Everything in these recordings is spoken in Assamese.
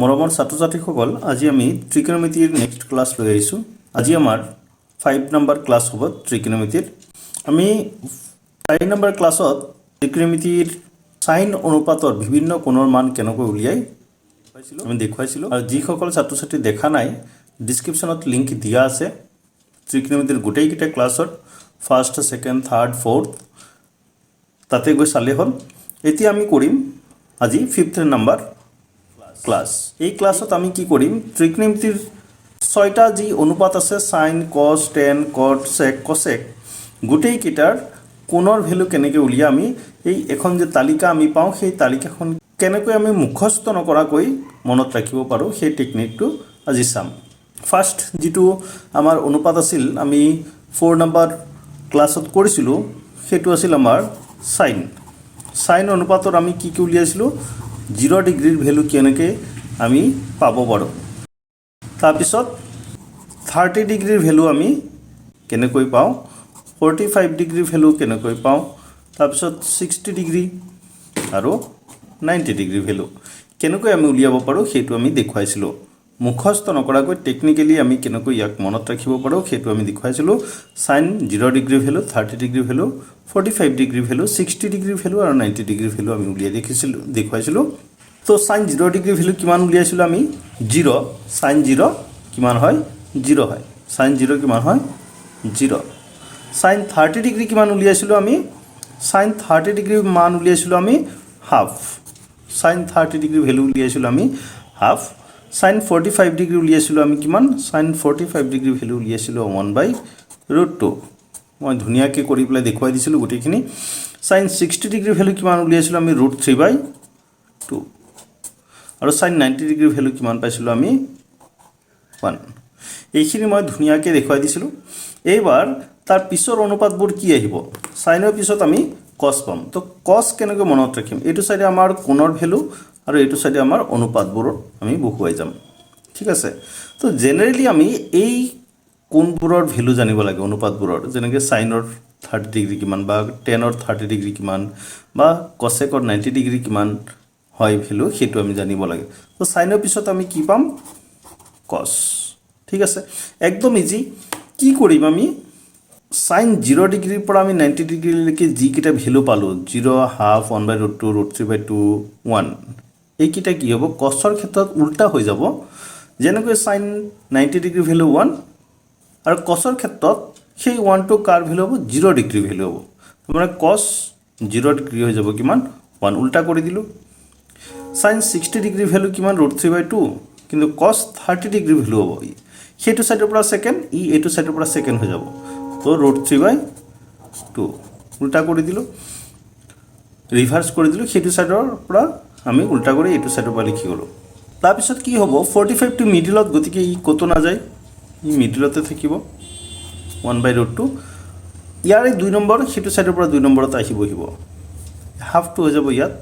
মৰমৰ ছাত্ৰ ছাত্ৰীসকল আজি আমি ত্ৰিকোণমিতিৰ নেক্সট ক্লাছ লৈ আহিছোঁ। আজি আমাৰ 5 নম্বৰ ক্লাছ হ'ব ত্ৰিকোণমিতিৰ। আমি 4 নম্বৰ ক্লাছত ত্ৰিকোণমিতিৰ সাইন অনুপাতৰ বিভিন্ন কোণৰ মান কেনেকৈ উলিয়াই আমি দেখুৱাইছিলোঁ। আৰু যিসকল ছাত্ৰ ছাত্ৰী দেখা নাই ডিছক্ৰিপশ্যনত লিংক দিয়া আছে ত্ৰিকোণমিতিৰ গোটেইকেইটা ক্লাছত ফাৰ্ষ্ট, ছেকেণ্ড, থাৰ্ড, ফ'ৰ্থ তাতে গৈ চালে হ'ল। এতিয়া আমি কৰিম আজি 5th নম্বৰ ক্লাছ। এই ক্লাছত আমি কি কৰিম, ত্ৰিকোণমিতিৰ 6টা যি অনুপাত আছে সাইন, কস, টেন, কট, সেক, কসেক গোটেইকেইটাৰ কোণৰ ভ্যালু কেনেকৈ উলিয়াই আমি এই এখন যে তালিকা আমি পাওঁ সেই তালিকাখন কেনেকৈ আমি মুখস্থ নকৰাকৈ মনত ৰাখিব পাৰোঁ সেই টেকনিকটো আজি চাম। ফাৰ্ষ্ট যিটো আমাৰ অনুপাত আছিল আমি 4 নম্বৰ ক্লাছত কৰিছিলোঁ সেইটো আছিল আমাৰ সাইন। সাইন অনুপাতত আমি কি কি উলিয়াইছিলোঁ, 0 ডিগ্ৰীৰ ভ্যালু কেনেকৈ আমি পাব পাৰোঁ। তাৰপিছত 30 ডিগ্ৰীৰ ভ্যালু আমি কেনেকৈ পাওঁ, 45 ডিগ্ৰীৰ ভ্যালু কেনেকৈ পাওঁ, তাৰপিছত 60 ডিগ্ৰী আৰু 90 ডিগ্ৰীৰ ভ্যালু কেনেকৈ আমি উলিয়াব পাৰোঁ সেইটো আমি দেখুৱাইছিলোঁ। মুখস্থ নকৰাকৈ টেকনিকেলি আমি কেনেকৈ ইয়াক মনত ৰাখিব পাৰোঁ সেইটো আমি দেখুৱাইছিলোঁ। সাইন 0 ডিগ্ৰীৰ ভ্যালু, 30 ডিগ্ৰীৰ ভ্যালু, 45 ডিগ্ৰীৰ ভ্যালু, 60 ডিগ্ৰীৰ ভ্যালু আৰু 90 ডিগ্ৰীৰ ভ্যালু আমি উলিয়াই দেখুৱাইছিলোঁ। তো সাইন 0 ডিগ্ৰীৰ ভ্যালু কিমান উলিয়াইছিলোঁ আমি 0, সাইন 0 কিমান হয় 0 হয়, সাইন 0 কিমান হয় 0। সাইন 30 ডিগ্ৰী কিমান উলিয়াইছিলোঁ আমি, সাইন 30 ডিগ্ৰীৰ মান উলিয়াইছিলোঁ আমি হাফ, সাইন 30 ডিগ্ৰী ভ্যালু উলিয়াইছিলোঁ আমি হাফ। সাইন 45 ডিগ্ৰী উলিয়াইছিলোঁ আমি কিমান, সাইন 45 ডিগ্ৰী ভ্যালু উলিয়াইছিলোঁ 1/√2। মই ধুনীয়াকৈ কৰি পেলাই দেখুৱাই দিছিলোঁ গোটেইখিনি। সাইন 60 ডিগ্ৰী ভ্যালু কিমান উলিয়াইছিলোঁ আমি √3/2 আৰু সাইন 90 ডিগ্ৰী ভ্যালু কিমান পাইছিলোঁ আমি 1। এইখিনি মই ধুনীয়াকৈ দেখুৱাই দিছিলোঁ। এইবাৰ তাৰ পিছৰ অনুপাতবোৰ কি আহিব, সাইনৰ পিছত আমি কস পাম। তো কস কেনেকৈ মনত ৰাখিম, এইটো সাইডে আমাৰ কোণৰ ভ্যালু আৰু এইটো সাইডে আমাৰ অনুপাতবোৰৰ আমি বহুৱাই যাম, ঠিক আছে। তো জেনেৰেলি আমি এই কোণবোৰৰ ভ্যালু জানিব লাগে অনুপাতবোৰৰ, যেনেকৈ সাইনৰ 30 ডিগ্ৰী কিমান বা টেনৰ 30 ডিগ্ৰী কিমান বা কসেকৰ 90 ডিগ্ৰী কিমান হয় ভ্যালু সেইটো আমি জানিব লাগে। তো সাইনৰ পিছত আমি কি পাম, কস, ঠিক আছে, একদম ইজি। কি কৰিম আমি, সাইন 0 ডিগ্ৰীৰ পৰা আমি 90 ডিগ্ৰীলৈকে যিকেইটা ভ্যালু পালোঁ 0, হাফ, 1/√2, √3/2, 1 এইকেইটা কি হ'ব কসৰ ক্ষেত্ৰত উল্টা হৈ যাব। যেনেকৈ সাইন 90 ডিগ্ৰী ভ্যালু 1 আৰু কসৰ ক্ষেত্ৰত সেই 1টো কাৰ ভ্যালু হ'ব 0 ডিগ্ৰী ভ্যালু হ'ব, মানে কস 0 ডিগ্ৰী হৈ যাব কিমান 1, উল্টা কৰি দিলোঁ। সাইন 60 ডিগ্ৰী ভ্যালু কিমান √3/2 কিন্তু কস 30 ডিগ্ৰী ভ্যালু হ'ব, সেইটো সাইডৰ পৰা সেকেন্ড এইটো সাইডৰ পৰা সেকেন্ড হৈ যাব, তো √3/2 উল্টা কৰি দিলোঁ, ৰিভাৰ্স কৰি দিলোঁ, সেইটো সাইডৰ পৰা আমি উল্টা কৰি এইটো সাইডৰ পৰা লিখি গ'লোঁ। তাৰপিছত কি হ'ব 45টো মিডিলত, গতিকে ই ক'তো নাযায়, ই মিডিলতে থাকিব 1/√2। ইয়াৰে 2 নম্বৰ সেইটো সাইডৰ পৰা 2 নম্বৰত আহিব, হাফটো হৈ যাব ইয়াত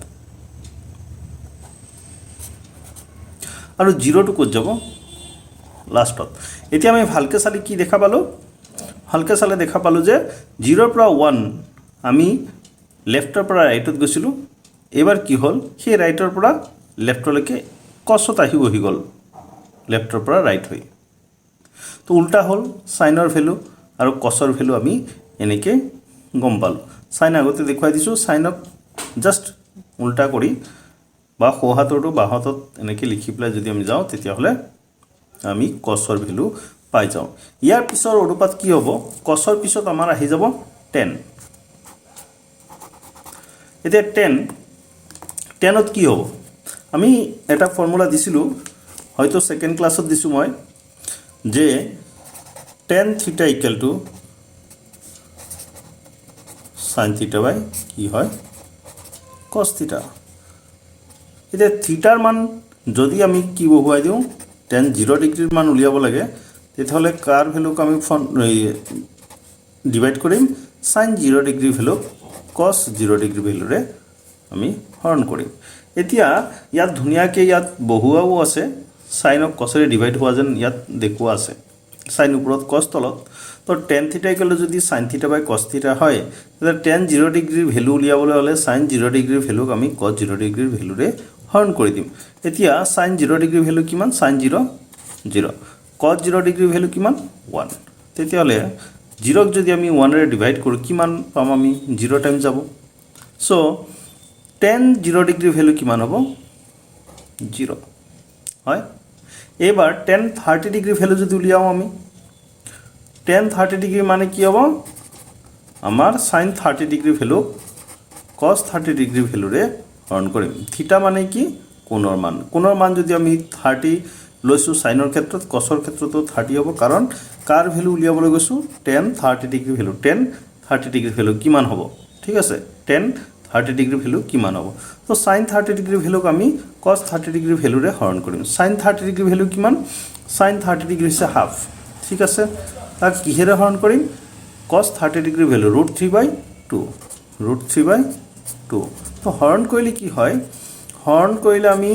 আৰু 0টো ক'ত যাব লাষ্টত। এতিয়া আমি ভালকৈ চালে কি দেখা পালোঁ, ভালকৈ চালে দেখা পালোঁ যে 0ৰ পৰা 1 আমি লেফ্টৰ পৰা ৰাইটত গৈছিলোঁ। এইবাৰ কি হ'ল সেই ৰাইটৰ পৰা লেফ্টলৈকে কছত আহি গ'ল লেফ্টৰ পৰা ৰাইট হৈ, তো উল্টা হ'ল সাইনৰ ভ্যালু আৰু কসৰ ভ্যালু আমি এনেকৈ গম পালোঁ। সাইন আগতে দেখুৱাই দিছোঁ, সাইনক জাষ্ট উল্টা কৰি বা সোঁহাতৰটো বাঁহাতত এনেকৈ লিখি পেলাই যদি আমি যাওঁ তেতিয়াহ'লে আমি কসৰ ভ্যালু পাই যাওঁ। ইয়াৰ পিছৰ অনুপাত কি হ'ব, কসৰ পিছত আমাৰ আহি যাব 10। এতিয়া 10ত কি হ'ব, আমি এটা ফৰ্মুলা দিছিলোঁ, হয়তো ছেকেণ্ড ক্লাছত দিছোঁ মই, যে tan θ = sin θ বাই কি হয় cos θ। এতিয়া থিটাৰ মান যদি আমি কি বহুৱাই দিওঁ, tan 0 ডিগ্ৰীৰ মান উলিয়াব লাগে, তেতিয়াহ'লে কাৰ ভ্যালুক আমি ডিভাইড কৰিম সাইন 0 ডিগ্ৰী ভ্যালুক cos 0 ডিগ্ৰী ভ্যালুৰে আমি হৰণ কৰিম। এতিয়া ইয়াত ধুনীয়াকৈ ইয়াত বহুৱাও আছে, সাইনক কসেৰে ডিভাইড হোৱা যেন ইয়াত দেখুওৱা আছে, সাইন ওপৰত কস তলত। তো tan θ = যদি sin θ বাই cos θ হয়, তেতিয়া tan 0 ডিগ্ৰীৰ ভ্যালু উলিয়াবলৈ হ'লে সাইন 0 ডিগ্ৰীৰ ভ্যালুক আমি cos 0 ডিগ্ৰীৰ ভ্যালুৰে হৰণ কৰি দিম এতিয়া sin 0 ডিগ্ৰী ভ্যালু কিমান sin 0 0 cos 0 ডিগ্ৰী ভ্যালু কিমান 1 তেতিয়াহলে 0 ক যদি আমি 1 ৰে ডিভাইড কৰো কিমান পাম আমি 0 টাইম যাব সো tan 0 ডিগ্ৰী ভ্যালু কিমান হ'ব 0 হয় এবাৰ tan 30 ডিগ্ৰী ভ্যালু যদি উলিয়াও আমি tan 30 ডিগ্ৰী মানে কি হ'ব আমাৰ sin 30 degree value cos 30 degree value ৰে হৰণ কৰিম থিটা মানে কি কোণৰ মান যদি আমি 30 লৈছো সাইনৰ ক্ষেত্ৰত cosৰ ক্ষেত্ৰতো 30 হ'ব কাৰণ কাৰ ভ্যালু উলিয়াবলৈ গৈছো tan 30 degree value tan 30 degree value কিমান হ'ব ঠিক আছে tan 30 ডিগ্ৰী ভ্যালু কিমান হ'ব তো sin 30 ডিগ্ৰী ভ্যালুক আমি cos 30 ডিগ্ৰী ভ্যালু ৰে হৰণ কৰিম sin 30 ডিগ্ৰী ভ্যালু কিমান sin 30 ডিগ্ৰী হৈছে হাফ ঠিক আছে তাক কিহেৰে হৰণ কৰিম cos 30 ডিগ্ৰী ভ্যালু √3/2 √3/2 তো হৰণ কৰিলে কি হয় হৰণ কৰিলে আমি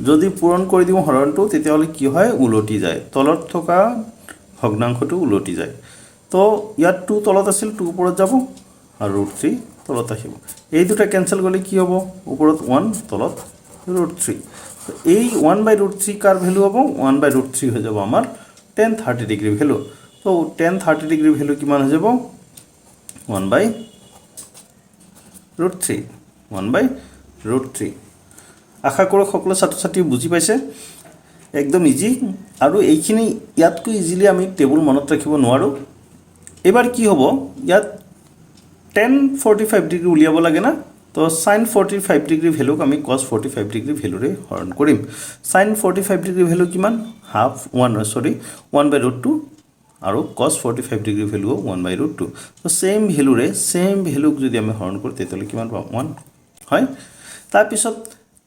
যদি পূৰণ কৰি দিও হৰণটো তেতিয়াহলে কি হয় উলটি যায় তলত থকা ভগ্নাংশটো উলটি যায় তো ইয়াত 2 তলত আছিল 2 ওপৰত যাব আৰু √3 তলত আহিব এই দুটা ক্যান্সেল কৰিলে কি হ'ব ওপৰত 1 তলত √3 তো এই 1/√3 কাৰ ভ্যালু হ'ব 1/√3 হৈ যাব আমাৰ tan 30 ডিগ্ৰী ভ্যালু তো tan 30 ডিগ্ৰী ভ্যালু কিমান হৈ যাব 1/√3 1/√3 আশা কৰো সকলো ছাত্ৰ ছাত্ৰী বুজি পাইছে একদম ইজি আৰু এইখিনি ইয়াতকৈ ইজিলি আমি টেবুল মনত ৰাখিব নোৱাৰো এবাৰ কি হ'ব ইয়াত tan 45 ডিগ্ৰী উলিয়াব লাগে না তো sin 45 ডিগ্ৰী ভ্যালুক আমি cos 45 ডিগ্ৰী ভ্যালু ৰে হৰণ কৰিম sin 45 ডিগ্ৰী ভ্যালু কিমান হাফ 1/√2 আৰু cos 45 ডিগ্ৰী ভ্যালু 1/√2 তো সেম ভ্যালুক যদি আমি হৰণ কৰো তেতিয়ালে কিমান পাম 1 হয় তাৰ পিছত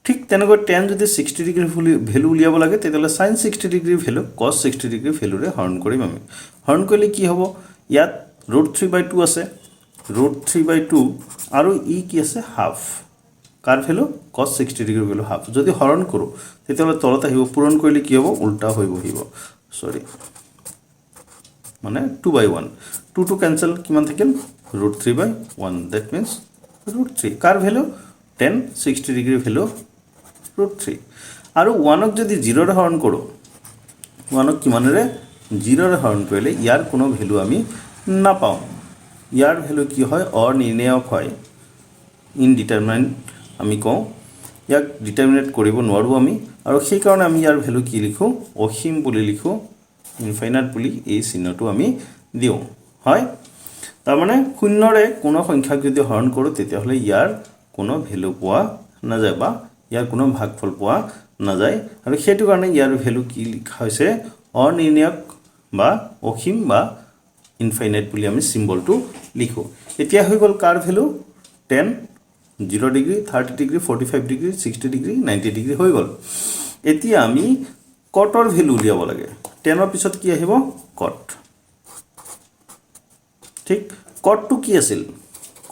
ঠিক তেনেকৈ tan যদি 60 ডিগ্ৰী ভ্যালু উলিয়াব লাগে তেতিয়ালে sin 60 degree value cos 60 degree value ৰে হৰণ কৰিম আমি হৰণ কৰিলে কি হ'ব ইয়াত √3/2 আছে √3/2 আৰু ই কি আছে হাফ কাৰ value cos 60 degree value half যদি হৰণ কৰো তেতিয়ালে তলত আহিব পূৰণ কৰিলে কি হ'ব উল্টা হৈ বহিব সৰি মানে 2/1 2 টু ক্যান্সেল কিমান থাকিল √3/1 that means √3 car value tan 60 degree value √3 আৰু 1 ক যদি 0 ৰে হৰণ কৰো 1 ক কিমানৰে 0 ৰে হৰণ কৰিলে ইয়াৰ কোনো ভ্যালু আমি নাপাও ইয়াৰ ভ্যালু কি হয় অনিৰ্ণেয়ক হয় ইনডিটাৰমিনেট আমি কওঁ ইয়াক ডিটাৰমিনেট কৰিব নোৱাৰো আমি আৰু সেই কাৰণে আমি ইয়াৰ ভ্যালু কি লিখো অসীম বুলি লিখো ইনফাইনাইট বুলি এই চিহ্নটো আমি দিও হয় তাৰ মানে শূন্যৰে কোনো সংখ্যাক যদি হৰণ কৰো তেতিয়াহলে ইয়াৰ কোনো ভ্যালু পোৱা নাযায় বা ইয়াৰ কোনো ভাগফল পোৱা নাযায় আৰু সেইটো কাৰণে ইয়াৰ ভ্যালু কি লিখা হৈছে অনিৰ্ণেয়ক বা অসীম বা ইনফাইনাইট বুলি আমি সিম্বলটো লিখো এতিয়া হৈ গল কাৰ value tan 0 degree 30 degree 45 degree 60 degree 90 degree হৈ গল এতিয়া আমি কটৰ ভ্যালু উলিয়াব লাগে tan ৰ পিছত কি আহিব cot ঠিক cot টু কি আছিল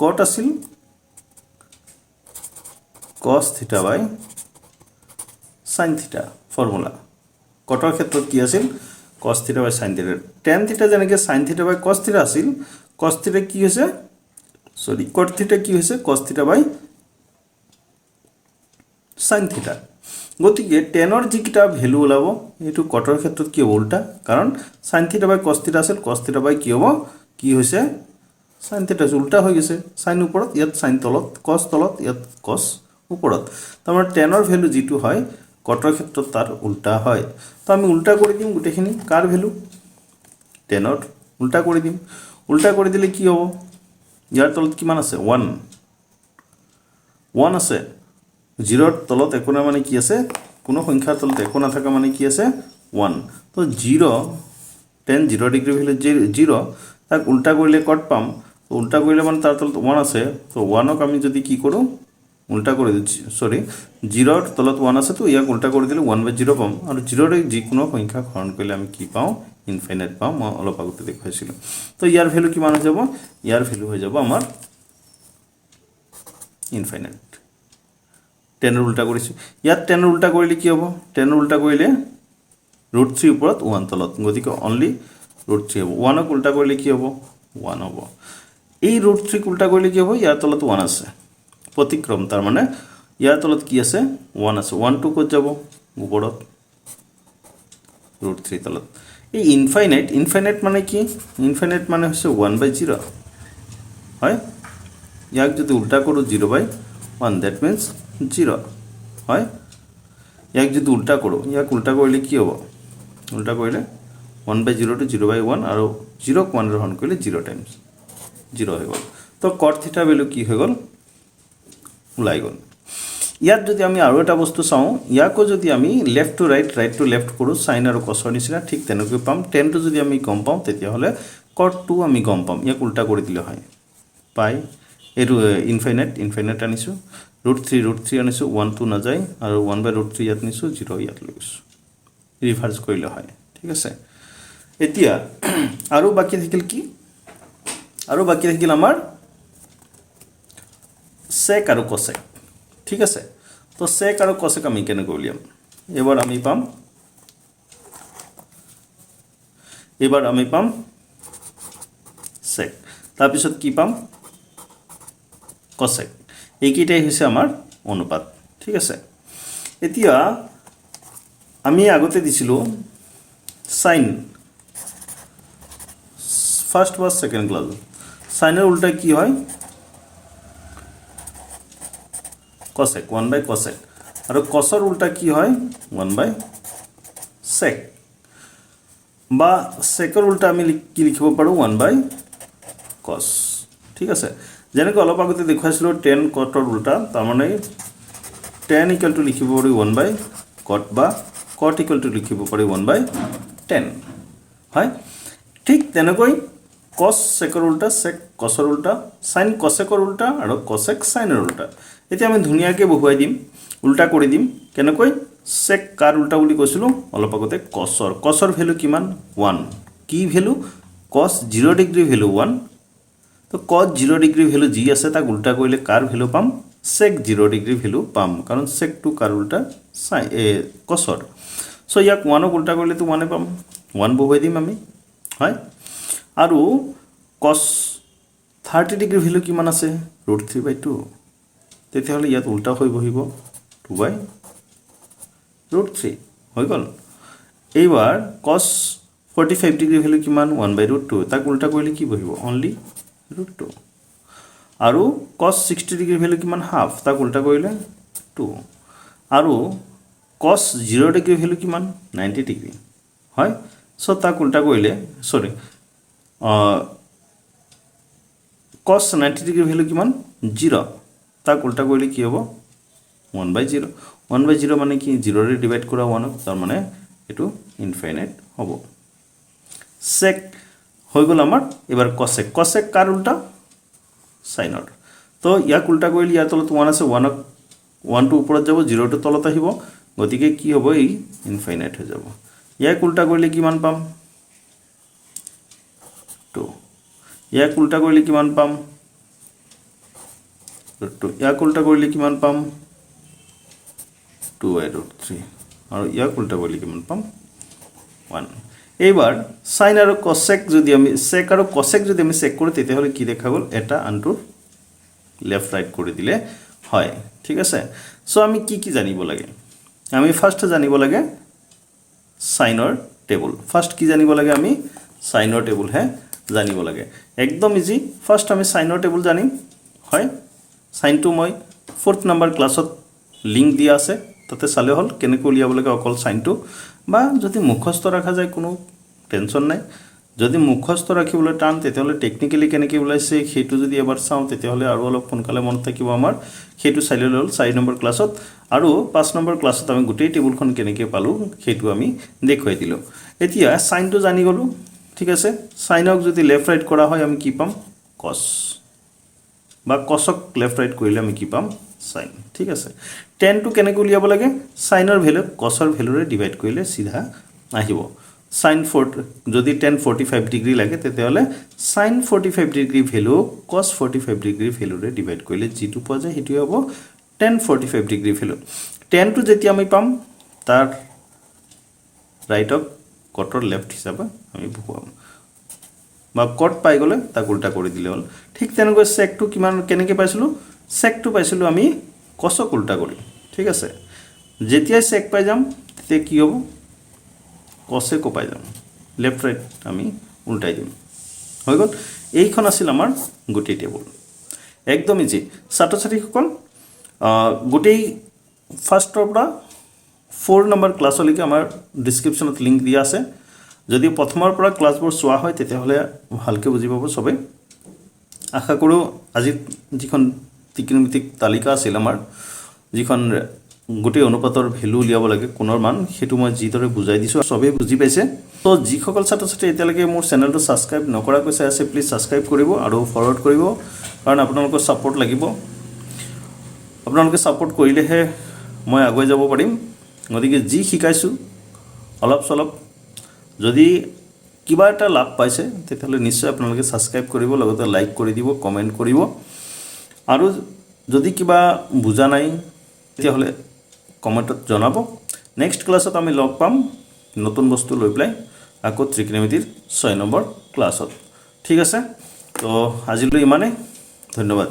cot আছিল cos theta by sin theta formula কটৰ ক্ষেত্ৰত কি আছিল cos theta by sin theta tan theta যেনেকৈ sin theta by cos theta আছিল cos theta কি হৈছে সৰি cot theta কি হৈছে cos theta by sin theta গতিকে tan ৰ যিকিটা ভ্যালু ওলাব এটো কটৰ ক্ষেত্ৰত কি উল্টা কাৰণ sin theta by cos theta আছিল cos theta by কি হ'ব কি হৈছে sin theta উল্টা হৈ গৈছে sin ওপৰত ইয়াত sin তলত cos তলত ইয়াত cos ওপৰত তোমাৰ tan ৰ ভ্যালু যেটো হয় কটৰ ক্ষেত্ৰত তাৰ উল্টা হয় তো আমি উল্টা কৰি দিম গুটেখিনি কাৰ ভ্যালু tan ৰ উল্টা কৰি দিলে কি হ'ব ইয়াৰ তলত কিমান আছে 1 আছে 0 ৰ তলত একো না মানে কি আছে কোনো সংখ্যাৰ তলত একো না থাকা মানে কি আছে 1 তো 0 tan 0 ডিগ্ৰী ভ্যালু 0 তাক উল্টা কৰিলে কট পাম তো উল্টা কৰিলে মানে তাৰ তলত 1 আছে তো 1 ক আমি যদি কি কৰো উল্টা কৰি দিছি সৰি 0 ৰ তলত 1 আছে তো ইয়াক উল্টা কৰি দিলে 1/0 পাম আৰু 0 ৰে যি কোনো সংখ্যা হৰণ কৰিলে আমি কি পাও ইনফাইনাইট পাম মই অলপ আগতে দেখাইছিল তো ইয়াৰ ভ্যালু কিমান হৈ যাব ইয়াৰ ভ্যালু হৈ যাব আমাৰ ইনফাইনাইট 10 ৰ উল্টা কৰিছো ইয়াত 10 ৰ উল্টা কৰিলে কি হ'ব 10 ৰ উল্টা কৰিলে √3 ওপৰত 1 তলত গতিকে অনলি √3 হ'ব 1 ক উল্টা কৰিলে কি হ'ব 1 হ'ব এই √3 ক উল্টা কৰিলে কি হ'ব ইয়াৰ তলত 1 আছে প্ৰতিক্ৰম তাৰ মানে ইয়াৰ তলত কি আছে 1 আছে 1 টো ক'ত যাব ওপৰত √3 তলত এই ইনফাইনাইট মানে কি ইনফাইনাইট মানে হৈছে 1/0 হয় ইয়াক যদি উল্টা কৰোঁ 0/1 দ্যাট মিন্স 0 হয় ইয়াক যদি উল্টা কৰোঁ ইয়াক উল্টা কৰিলে কি হ'ব উল্টা কৰিলে 1/0 to 0/1 আৰু 0ক 1 ৰ হৰণ কৰিলে 0 টাইমছ 0 হৈ গ'ল তো cot থিটা ভ্যালু কি হৈ গ'ল ওলাই গ'ল ইয়াত যদি আমি আৰু এটা বস্তু চাওঁ ইয়াকো যদি আমি left to right to left কৰোঁ সাইন আৰু কসৰ নিচিনা ঠিক তেনেকৈ পাম tan টো যদি আমি গম পাওঁ তেতিয়া হলে cot টো আমি গম পাম ইয়াক উল্টা কৰি দিলে হয় পাই এটো ইনফাইনাইট আনিছো √3 আনিছো 1 2 না যায় আৰু 1/√3 ইয়াত নিছো 0 ইয়াত লৈছো ৰিভাৰ্স কৰিলে হয় ঠিক আছে এতিয়া আৰু বাকি থাকিল কি আৰু বাকি থাকিল আমাৰ sec আৰু cosec ঠিক আছে তো sec আৰু cosec আমি কেনে কৰিলাম এবাৰ আমি পাম sec তাৰ পিছত কি পাম cosec এইকেইটাই হৈছে আমাৰ অনুপাত ঠিক আছে এতিয়া আমি আগতে দিছিলো sin ফার্স্ট বা সেকেন্ড ক্লাস সাইনের উল্টা কি হয় cosec 1/cosec আর cosর উল্টা কি হয় 1/sec বা secর উল্টা আমি কি লিখিব পাৰো 1/cos ঠিক আছে যেনেকৈ অলপ আগতে দেখাইছিলো tan cot ৰ উল্টা তাৰ মানে tan = লিখিব পাৰি 1/cot বা cot = লিখিব পাৰি 1/tan হয় ঠিক তেনেকৈ cos sec ৰ উল্টা sec cos ৰ উল্টা sin cosec ৰ উল্টা আৰু cosec sin ৰ উল্টা এতিয়া আমি ধুনিয়াকৈ বহুৱাই দিম উল্টা কৰি দিম কেনেকৈ sec কাৰ উল্টা বুলি কৈছিলো অলপ আগতে cos ৰ ভ্যালু কিমান 1 কি ভ্যালু cos 0 ডিগ্ৰী ভ্যালু 1 তো cos 0 ডিগ্ৰী ভ্যালু যি আছে তাক উল্টা কৰিলে কাৰ ভ্যালু পাম sec 0 ডিগ্ৰী ভ্যালু পাম কাৰণ sec টো কাৰ উল্টা sin cos ৰ সো ইয়াক 1 ক উল্টা কৰিলে তো 1 পাম 1 বহুৱাই দিম আমি হয় আৰু cos 30 ডিগ্ৰী ভ্যালু কিমান আছে √3/2 তেতিয়া হলে ইয়াত উল্টা হৈ বহিব 2/√3 হৈ গল এইবাৰ cos 45 ডিগ্ৰী ভ্যালু কিমান 1/√2 তাক উল্টা কৰিলে কি বহিব অনলি √2 আৰু cos 60 ডিগ্ৰী ভ্যালু কিমান হাফ তাক উল্টা কৰিলে 2 আৰু cos 0 ডিগ্ৰী ভ্যালু কিমান 90 ডিগ্ৰী হয় সো তাক উল্টা কৰিলে সৰি cos 90 ডিগ্ৰী ভ্যালু কিমান 0 তাক উল্টা কৰিলে কি হ'ব 1/0 1/0 মানে কি 0 ৰে ডিভাইড কৰা 1 তাৰ মানে এটো ইনফাইনাইট হ'ব sec হৈ গল আমাৰ এবাৰ cosec কাৰ উল্টা sin ৰ তো ইয়াক উল্টা কৰিলে ইয়াৰ তলত 1 আছে 1 টো ওপৰত যাব 0 টো তলত আহিব গতিকে কি হ'ব এই ইনফাইনাইট হৈ যাব ইয়াক উল্টা কৰিলে কিমান পাম 2 ইয়াক উল্টা কৰিলে কিমান পাম √2 ইয়াক উল্টা কৰিলে কিমান পাম 2/√3 আৰু ইয়াক উল্টা কৰিলে কিমান পাম 1 এইবাৰ sin আৰু cosec যদি আমি sec আৰু cosec যদি আমি চেক কৰো তেতিয়া হলে কি দেখা গল এটা আনটো লেফট ৰাইট কৰি দিলে হয় ঠিক আছে সো আমি কি জানিব লাগে আমি ফাৰ্স্ট জানিব লাগে সাইনৰ টেবুল ফাৰ্স্ট কি জানিব লাগে আমি সাইনৰ টেবুল হে জানিব লাগে একদম ইজি ফাৰ্স্ট আমি সাইনৰ টেবুল জানিম হয় সাইন টো মই 4th নম্বৰ ক্লাছত লিংক দিয়া আছে তাতে চালে হল কেনেকৈ উলিয়াব লাগে অকল সাইন টো বা যদি মুখস্থ ৰাখা যায় কোনো টেনচন নাই যদি মুখস্থ ৰাখিবলৈ টান তেতিয়াহলে টেকনিক্যালি কেনেকৈ উলাইছে হেতু যদি এবাৰ চাও তেতিয়াহলে আৰু অলপ সোনকালে মনত থাকিব আমাৰ হেতু চাইলে হল 4 নম্বৰ ক্লাছত আৰু 5 নম্বৰ ক্লাছত আমি গোটেই টেবুলখন কেনেকৈ পালো হেতু আমি দেখুৱাই দিলো এতিয়া সাইন টো জানি গলো ঠিক আছে সাইনক যদি লেফট ৰাইট কৰা হয় আমি কি পাম cos বা cosক লেফট ৰাইট কৰিলে আমি কি পাম sin ঠিক আছে tan টো কেনেকৈ উলিয়াব লাগে সাইনৰ ভ্যালু cosৰ ভ্যালুৰে ডিভাইড কৰিলে সিধা আহিব sin 4 যদি tan 45 ডিগ্ৰী লাগে তেতিয়াহলে sin 45 degree value cos 45 degree ভ্যালুৰে ডিভাইড কৰিলে যেটো পোৱা যায় হেতু হ'ব tan 45 ডিগ্ৰী ভ্যালু tan টো যেতিয়া আমি পাম তাৰ ৰাইটক cotৰ লেফট হিচাপে আমি বহুৱাম বা cot পাই গলে তাক উল্টা কৰি দিলে হল ঠিক তেনেকৈ sec টো কিমান কেনেকৈ পাইছিলো sec টো পাইছিলো আমি কচক উল্টা কৰি ঠিক আছে যেতিয়াই চেক পাই যাম তেতিয়া কি হ'ব কচেকো পাই যাম লেফট ৰাইট আমি উল্টাই দিম হৈ গ'ল এইখন আছিল আমাৰ গোটেই টেবুল একদম ইজি ছাত্ৰ ছাত্ৰীসকল গোটেই ফাৰ্ষ্টৰ পৰা 4 নম্বৰ ক্লাছলৈকে আমাৰ ডিছক্ৰিপশ্যনত লিংক দিয়া আছে যদি প্ৰথমৰ পৰা ক্লাছবোৰ চোৱা হয় তেতিয়াহ'লে ভালকৈ বুজি পাব চবে আশা কৰোঁ আজি যিখন ত্ৰিকোণমিতিক তালিকা আছিল আমাৰ যিখন গোটেই অনুপাতৰ ভ্যালু উলিয়াব লাগে কোণৰ মান সেইটো মই যিদৰে বুজাই দিছোঁ চবেই বুজি পাইছে তো যিসকল ছাত্ৰ ছাত্ৰী এতিয়ালৈকে মোৰ চেনেলটো ছাবস্ক্ৰাইব নকৰাকৈ চাই আছে প্লিজ ছাবস্ক্ৰাইব কৰিব আৰু ফৰৱাৰ্ড কৰিব কাৰণ আপোনালোকৰ ছাপোৰ্ট লাগিব আপোনালোকে ছাপোৰ্ট কৰিলেহে মই আগুৱাই যাব পাৰিম গতিকে যি শিকাইছোঁ অলপ চলপ যদি কিবা এটা লাভ পাইছে তেতিয়াহ'লে নিশ্চয় আপোনালোকে ছাবস্ক্ৰাইব কৰিব লগতে লাইক কৰি দিব কমেণ্ট কৰিব আৰু যদি কিবা বুজা নাই তেতিয়াহ'লে কমেণ্টত জনাব নেক্সট ক্লাছত আমি লগ পাম নতুন বস্তু লৈ পেলাই আকৌ ত্ৰিকোণমিতিৰ 6 নম্বৰ ক্লাছত ঠিক আছে তো আজিলৈ ইমানেই ধন্যবাদ